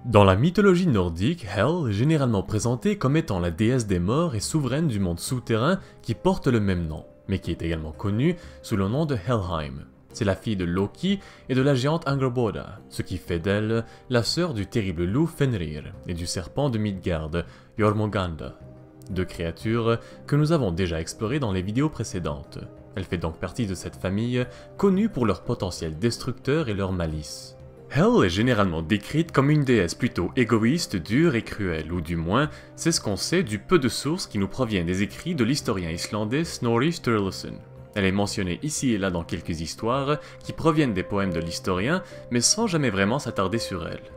Dans la mythologie nordique, Hel est généralement présentée comme étant la déesse des morts et souveraine du monde souterrain qui porte le même nom, mais qui est également connue sous le nom de Helheim. C'est la fille de Loki et de la géante Angrboda, ce qui fait d'elle la sœur du terrible loup Fenrir et du serpent de Midgard, Jormungandr. Deux créatures que nous avons déjà explorées dans les vidéos précédentes. Elle fait donc partie de cette famille, connue pour leur potentiel destructeur et leur malice. Hel est généralement décrite comme une déesse plutôt égoïste, dure et cruelle, ou du moins, c'est ce qu'on sait du peu de sources qui nous proviennent des écrits de l'historien islandais Snorri Sturluson. Elle est mentionnée ici et là dans quelques histoires qui proviennent des poèmes de l'historien, mais sans jamais vraiment s'attarder sur elle.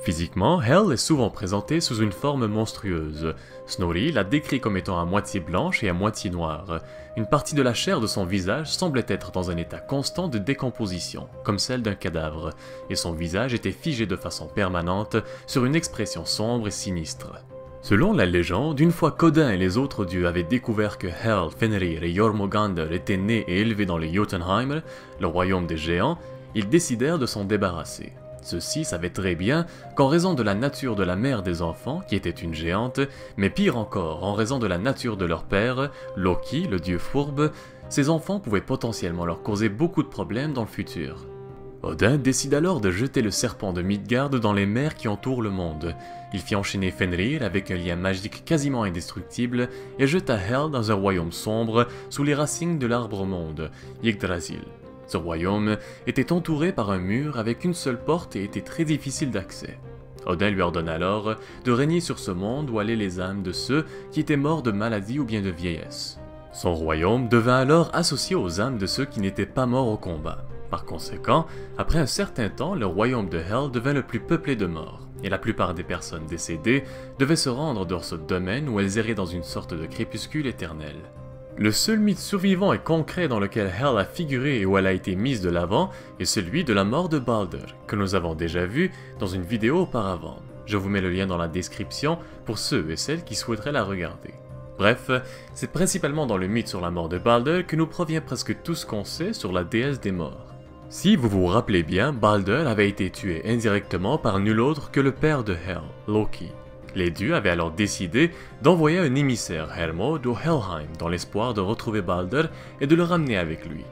Physiquement, Hel est souvent présentée sous une forme monstrueuse. Snorri la décrit comme étant à moitié blanche et à moitié noire. Une partie de la chair de son visage semblait être dans un état constant de décomposition, comme celle d'un cadavre, et son visage était figé de façon permanente sur une expression sombre et sinistre. Selon la légende, une fois qu'Odin et les autres dieux avaient découvert que Hel, Fenrir et Jormungandr étaient nés et élevés dans les Jotunheim, le royaume des géants, ils décidèrent de s'en débarrasser. Ceux-ci savaient très bien qu'en raison de la nature de la mère des enfants, qui était une géante, mais pire encore, en raison de la nature de leur père, Loki, le dieu fourbe, ces enfants pouvaient potentiellement leur causer beaucoup de problèmes dans le futur. Odin décide alors de jeter le serpent de Midgard dans les mers qui entourent le monde. Il fit enchaîner Fenrir avec un lien magique quasiment indestructible et jeta Hel dans un royaume sombre sous les racines de l'arbre monde, Yggdrasil. Ce royaume était entouré par un mur avec une seule porte et était très difficile d'accès. Odin lui ordonne alors de régner sur ce monde où allaient les âmes de ceux qui étaient morts de maladie ou bien de vieillesse. Son royaume devint alors associé aux âmes de ceux qui n'étaient pas morts au combat. Par conséquent, après un certain temps, le royaume de Hel devint le plus peuplé de morts, et la plupart des personnes décédées devaient se rendre dans ce domaine où elles erraient dans une sorte de crépuscule éternel. Le seul mythe survivant et concret dans lequel Hel a figuré et où elle a été mise de l'avant est celui de la mort de Balder, que nous avons déjà vu dans une vidéo auparavant. Je vous mets le lien dans la description pour ceux et celles qui souhaiteraient la regarder. Bref, c'est principalement dans le mythe sur la mort de Balder que nous provient presque tout ce qu'on sait sur la déesse des morts. Si vous vous rappelez bien, Balder avait été tué indirectement par nul autre que le père de Hel, Loki. Les dieux avaient alors décidé d'envoyer un émissaire, Hermod, au Helheim dans l'espoir de retrouver Balder et de le ramener avec lui.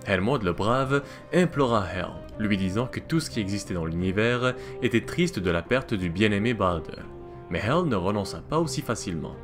Hermod le brave implora Hel, lui disant que tout ce qui existait dans l'univers était triste de la perte du bien-aimé Balder. Mais Hel ne renonça pas aussi facilement.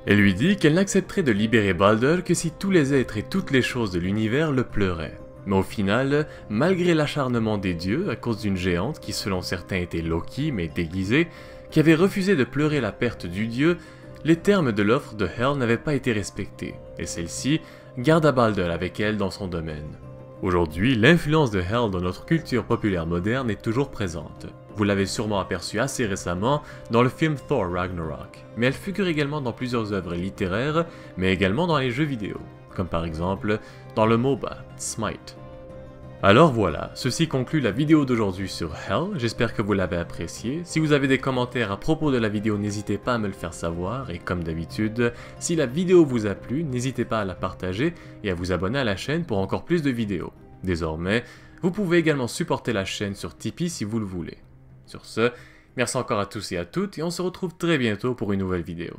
Elle lui dit qu'elle n'accepterait de libérer Balder que si tous les êtres et toutes les choses de l'univers le pleuraient. Mais au final, malgré l'acharnement des dieux à cause d'une géante qui selon certains était Loki mais déguisée, qui avait refusé de pleurer la perte du dieu, les termes de l'offre de Hel n'avaient pas été respectés, et celle-ci garda Balder avec elle dans son domaine. Aujourd'hui, l'influence de Hel dans notre culture populaire moderne est toujours présente. Vous l'avez sûrement aperçu assez récemment dans le film Thor Ragnarok, mais elle figure également dans plusieurs œuvres littéraires, mais également dans les jeux vidéo, comme par exemple dans le MOBA, Smite. Alors voilà, ceci conclut la vidéo d'aujourd'hui sur Hel, j'espère que vous l'avez apprécié. Si vous avez des commentaires à propos de la vidéo, n'hésitez pas à me le faire savoir, et comme d'habitude, si la vidéo vous a plu, n'hésitez pas à la partager et à vous abonner à la chaîne pour encore plus de vidéos. Désormais, vous pouvez également supporter la chaîne sur Tipeee si vous le voulez. Sur ce, merci encore à tous et à toutes, et on se retrouve très bientôt pour une nouvelle vidéo.